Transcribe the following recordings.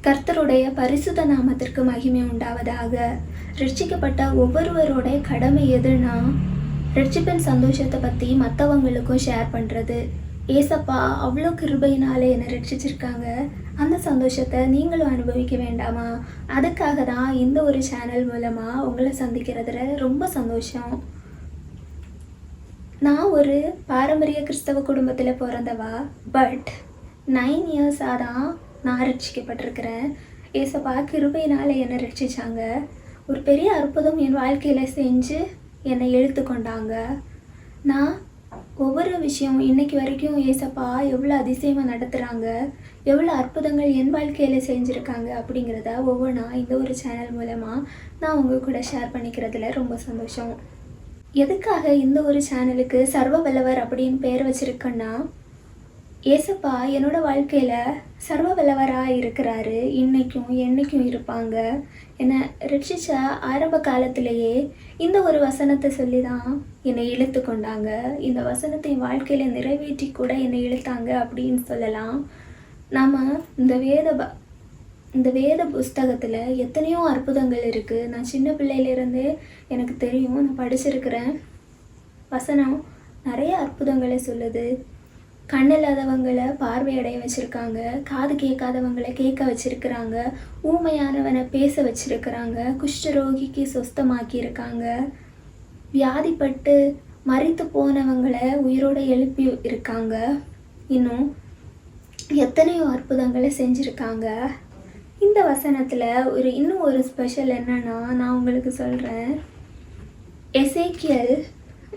கர்த்தருடைய பரிசுத்த நாமத்திற்கு மகிமை உண்டாவதாக. ரட்சிக்கப்பட்ட ஒவ்வொருவரோட கடமை எதுனா, ரட்சிப்பின் சந்தோஷத்தை பற்றி மற்றவங்களுக்கும் ஷேர் பண்ணுறது. ஏசப்பா அவ்வளோ கிருபையினாலே என்னை ரட்சிச்சிருக்காங்க, அந்த சந்தோஷத்தை நீங்களும் அனுபவிக்க வேண்டாமா? அதுக்காக தான் இந்த ஒரு சேனல் மூலமாக உங்களை சந்திக்கிறதுல ரொம்ப சந்தோஷம். நான் ஒரு பாரம்பரிய கிறிஸ்தவ குடும்பத்தில் பிறந்தவா. பட் 9 இயர்ஸாக தான் நான் ரட்சிக்கப்பட்டிருக்கிறேன். ஏசப்பா கிருபையினால் என்னை ரட்சித்தாங்க. ஒரு பெரிய அற்புதம் என் வாழ்க்கையில் செஞ்சு என்னை இழுத்து கொண்டாங்க. நான் ஒவ்வொரு விஷயம் இன்றைக்கி வரைக்கும் ஏசப்பா எவ்வளோ அதிசயமாக நடத்துகிறாங்க, எவ்வளோ அற்புதங்கள் என் வாழ்க்கையில் செஞ்சுருக்காங்க அப்படிங்கிறத ஒவ்வொன்றா இந்த ஒரு சேனல் மூலமாக நான் உங்கள் கூட ஷேர் பண்ணிக்கிறதுல ரொம்ப சந்தோஷம். எதுக்காக இந்த ஒரு சேனலுக்கு சர்வ வல்லவர் அப்படின்னு பேர் வச்சுருக்கேன்னா, ஏசப்பா என்னோட வாழ்க்கையில் சர்வ வல்லவராக இருக்கிறாரு. இன்றைக்கும் என்றைக்கும் இருப்பாங்க. என்னை ரட்சித்த ஆரம்ப காலத்திலேயே இந்த ஒரு வசனத்தை சொல்லி தான் என்னை இழுத்து கொண்டாங்க. இந்த வசனத்தை என் வாழ்க்கையில் நிறைவேற்றி கூட என்னை இழுத்தாங்க அப்படின்னு சொல்லலாம். நாம் இந்த வேத புஸ்தகத்தில் எத்தனையோ அற்புதங்கள் இருக்குது. நான் சின்ன பிள்ளையிலேருந்தே எனக்கு தெரியும், நான் படிச்சிருக்கிறேன். வசனம் நிறைய அற்புதங்களை சொல்லுது. கண் இல்லாதவங்களை பார்வையடைய வச்சுருக்காங்க, காது கேட்காதவங்களை கேட்க வச்சுருக்கிறாங்க, ஊமையானவனை பேச வச்சுருக்கிறாங்க, குஷ்டரோகிக்கு சொஸ்தமாக்கியிருக்காங்க, வியாதிப்பட்டு மரித்து போனவங்களை உயிரோடு எழுப்பி இருக்காங்க. இன்னும் எத்தனையோ அற்புதங்களை செஞ்சுருக்காங்க. இந்த வசனத்தில் இன்னும் ஒரு ஸ்பெஷல் என்னன்னா, நான் உங்களுக்கு சொல்கிறேன். எசேக்கியல்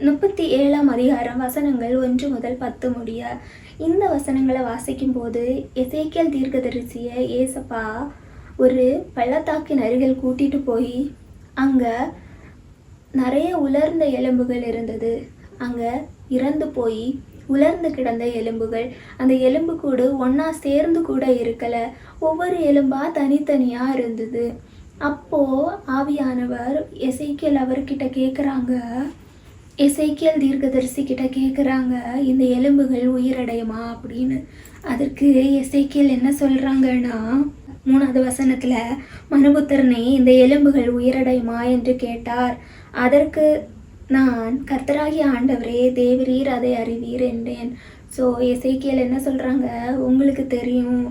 37ஆம் அதிகாரம் வசனங்கள் 1 முதல் 10 முடிய இந்த வசனங்களை வாசிக்கும் போது எசேக்கியல் தீர்க்கதரிசியை ஏசப்பா ஒரு பள்ளத்தாக்கின் அருகில் கூட்டிகிட்டு போய் அங்கே நிறைய உலர்ந்த எலும்புகள் இருந்தது. அங்கே இறந்து போய் உலர்ந்து கிடந்த எலும்புகள், அந்த எலும்பு கூடு ஒன்றா சேர்ந்து கூட இருக்கலை, ஒவ்வொரு எலும்பாக தனித்தனியாக இருந்தது. அப்போது ஆவியானவர் எசேக்கியல் அவர்கிட்ட கேட்குறாங்க, எசேக்கியல் தீர்க்கதரிசி கிட்ட கேட்குறாங்க, இந்த எலும்புகள் உயிரடையுமா அப்படின்னு. அதற்கு எசேக்கியல் என்ன சொல்கிறாங்கன்னா, 3வது வசனத்தில், மனுபுத்திரனே, இந்த எலும்புகள் உயிரடையுமா என்று கேட்டார். அதற்கு நான், கர்த்தராகிய ஆண்டவரே, தேவரீர் அதை அறிவீர் என்றேன். ஸோ எசேக்கியல் என்ன சொல்கிறாங்க, உங்களுக்கு தெரியும்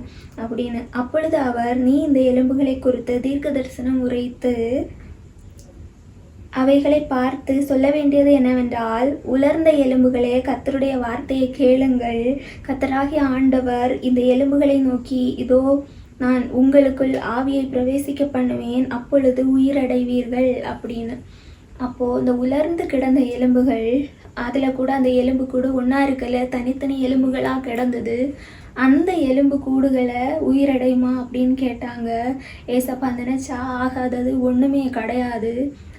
அப்படின்னு. அப்பொழுது அவர், நீ இந்த எலும்புகளை குறித்து தீர்க்க தரிசனம் உரைத்து அவைகளை பார்த்து சொல்ல வேண்டியது என்னவென்றால், உலர்ந்த எலும்புகளே, கர்த்தருடைய வார்த்தையை கேளுங்கள். கர்த்தராகிய ஆண்டவர் இந்த எலும்புகளை நோக்கி, இதோ நான் உங்களுக்குள் ஆவியை பிரவேசிக்க பண்ணுவேன், அப்பொழுது உயிரடைவீர்கள் அப்படின்னு. அப்போது இந்த உலர்ந்து கிடந்த எலும்புகள், அதில் கூட அந்த எலும்பு கூடு ஒன்றா இருக்கல, தனித்தனி எலும்புகளாக கிடந்தது. அந்த எலும்பு கூடுகளை உயிரடையுமா அப்படின்னு கேட்டாங்க. ஏசப்பா நினச்சா ஆகாதது ஒன்றுமே கிடையாது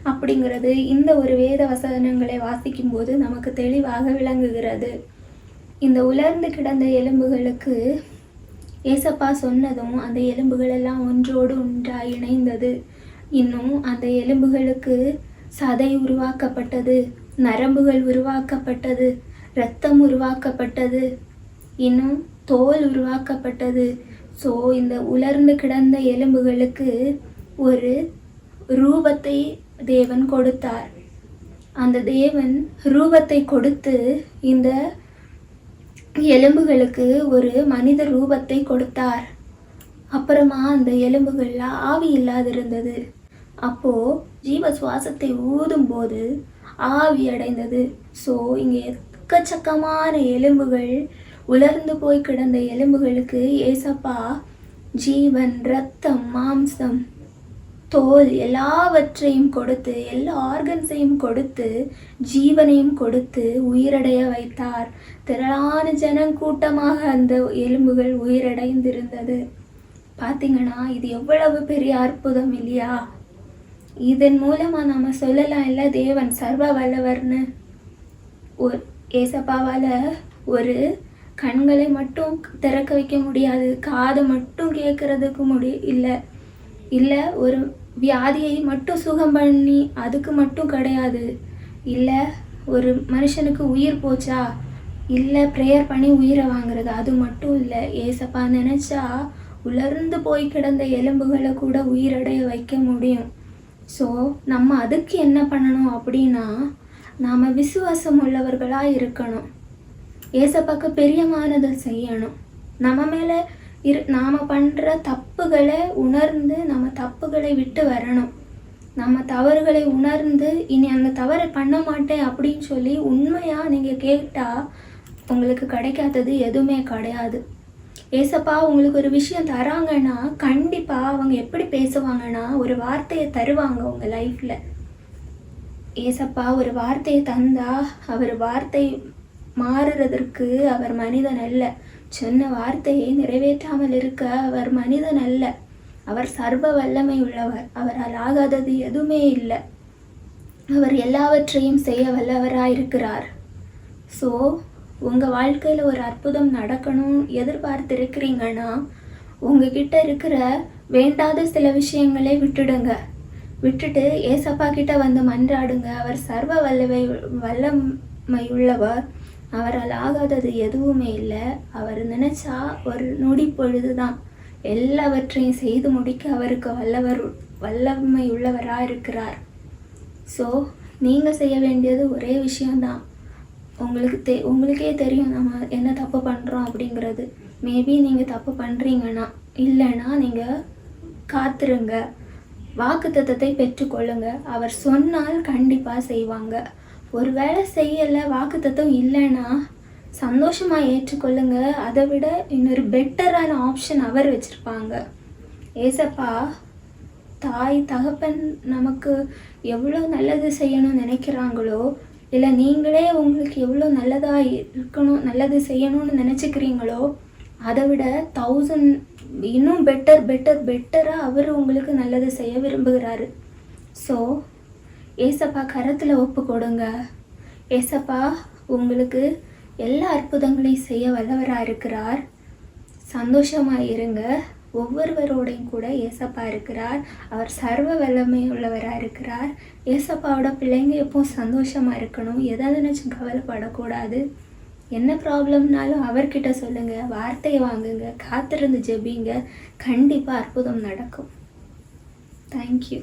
அப்படிங்கிறது இந்த ஒரு வேத வசனங்களை வாசிக்கும்போது நமக்கு தெளிவாக விளங்குகிறது. இந்த உலர்ந்து கிடந்த எலும்புகளுக்கு ஏசப்பா சொன்னதும் அந்த எலும்புகள் எல்லாம் ஒன்றோடு ஒன்றாக இணைந்தது. இன்னும் அந்த எலும்புகளுக்கு சதை உருவாக்கப்பட்டது, நரம்புகள் உருவாக்கப்பட்டது, இரத்தம் உருவாக்கப்பட்டது, இன்னும் தோல் உருவாக்கப்பட்டது. ஸோ இந்த உலர்ந்து கிடந்த எலும்புகளுக்கு ஒரு ரூபத்தை தேவன் கொடுத்தார். அந்த தேவன் ரூபத்தை கொடுத்து இந்த எலும்புகளுக்கு ஒரு மனித ரூபத்தை கொடுத்தார். அப்புறமா அந்த எலும்புகள்ல ஆவி இல்லாதிருந்தது. அப்போது ஜீவ சுவாசத்தை ஊதும்போது ஆவி அடைந்தது. ஸோ இங்கே எக்கச்சக்கமான எலும்புகள், உலர்ந்து போய் கிடந்த எலும்புகளுக்கு ஏசப்பா ஜீவன், இரத்தம், மாம்சம், தோல் எல்லாவற்றையும் கொடுத்து, எல்லா ஆர்கன்ஸையும் கொடுத்து, ஜீவனையும் கொடுத்து உயிரடைய வைத்தார். திரளான ஜனக்கூட்டமாக அந்த எலும்புகள் உயிரடைந்திருந்தது. பார்த்தீங்கன்னா இது எவ்வளவு பெரிய அற்புதம் இல்லையா? இதன் மூலமாக நம்ம சொல்லலாம் இல்லை, தேவன் சர்வ வல்லவர்னு. ஏசப்பாவால் ஒரு கண்களை மட்டும் திறக்க வைக்க முடியாது, காதை மட்டும் கேட்கறதுக்கு இல்லை ஒரு வியாதியை மட்டும் சுகம் பண்ணி அதுக்கு மட்டும் கிடையாது. இல்லை ஒரு மனுஷனுக்கு உயிர் போச்சா, இல்லை ப்ரேயர் பண்ணி உயிரை வாங்குறது, அது மட்டும் இல்லை. ஏசப்பா நினச்சா உலர்ந்து போய் கிடந்த எலும்புகளை கூட உயிரடைய வைக்க முடியும். ஸோ நம்ம அதுக்கு என்ன பண்ணணும் அப்படின்னா, நாம் விசுவாசம் உள்ளவர்களாக இருக்கணும். ஏசப்பாக்கு பிரியமானதை செய்யணும். நம்ம மேலே நாம் பண்ணுற தப்புகளை உணர்ந்து நம்ம தப்புகளை விட்டு வரணும். நம்ம தவறுகளை உணர்ந்து இனி அந்த தவறை பண்ண மாட்டேன் அப்படின்னு சொல்லி உண்மையாக நீங்கள் கேட்டால் உங்களுக்கு கிடைக்காதது எதுவுமே கிடையாது. ஏசப்பா உங்களுக்கு ஒரு விஷயம் தராங்கன்னா கண்டிப்பாக அவங்க எப்படி பேசுவாங்கன்னா ஒரு வார்த்தையை தருவாங்க உங்கள் லைஃப்பில். ஏசப்பா ஒரு வார்த்தையை தந்தா அவர் வார்த்தை மாறுறதற்கு அவர் மனிதன் அல்ல. சொன்ன வார்த்தையை நிறைவேற்றாமல் இருக்க அவர் மனிதன் அல்ல. அவர் சர்வ வல்லமை உள்ளவர். அவரால் ஆகாதது எதுவுமே இல்லை. அவர் எல்லாவற்றையும் செய்ய வல்லவராயிருக்கிறார். ஸோ உங்கள் வாழ்க்கையில் ஒரு அற்புதம் நடக்கணும் எதிர்பார்த்துருக்கிறீங்கன்னா உங்ககிட்ட இருக்கிற வேண்டாத சில விஷயங்களே விட்டுட்டு ஏசப்பா கிட்ட வந்து மன்றாடுங்க. அவர் சர்வ வல்லமை உள்ளவர். அவரால் ஆகாதது எதுவுமே இல்லை. அவர் நினச்சா ஒரு நொடி பொழுது தான் எல்லாவற்றையும் செய்து முடிக்க அவருக்கு வல்லமை உள்ளவராக இருக்கிறார். ஸோ நீங்கள் செய்ய வேண்டியது ஒரே விஷயந்தான். உங்களுக்கே தெரியும் நம்ம என்ன தப்பு பண்ணுறோம் அப்படிங்கிறது. மேபி நீங்கள் தப்பு பண்ணுறீங்கன்னா இல்லைன்னா நீங்கள் காத்துருங்க. வாக்குத்தத்தத்தை பெற்றுக்கொள்ளுங்க. அவர் சொன்னால் கண்டிப்பாக செய்வாங்க. ஒரு வேளை செய்யலை, வாக்குத்தத்தம் இல்லைன்னா சந்தோஷமாக ஏற்றுக்கொள்ளுங்க. அதை விட இன்னொரு பெட்டரான ஆப்ஷன் அவர் வச்சுருப்பாங்க. ஏசப்பா தாய் தகப்பன் நமக்கு எவ்வளோ நல்லது செய்யணும்னு நினைக்கிறாங்களோ, இல்லை நீங்களே உங்களுக்கு எவ்வளோ நல்லதாக இருக்கணும் நல்லது செய்யணும்னு நினச்சிக்கிறீங்களோ அதை விட 1000 இன்னும் பெட்டராக அவர் உங்களுக்கு நல்லது செய்ய விரும்புகிறாரு. ஸோ ஏசப்பா கரத்தில் ஒப்பு கொடுங்க. ஏசப்பா உங்களுக்கு எல்லா அற்புதங்களையும் செய்ய வல்லவராக இருக்கிறார். சந்தோஷமாக இருங்க. ஒவ்வொருவரோடையும் கூட ஏசப்பா இருக்கிறார். அவர் சர்வ வல்லமை உள்ளவராக இருக்கிறார். ஏசப்பாவோட பிள்ளைங்க எப்பவும் சந்தோஷமாக இருக்கணும். எதை நினச்சும் கவலைப்படக்கூடாது. என்ன ப்ராப்ளம்னாலும் அவர்கிட்ட சொல்லுங்கள். வார்த்தையை வாங்குங்க. காத்திருந்து ஜெபிங்க. கண்டிப்பாக அற்புதம் நடக்கும். தேங்க்யூ.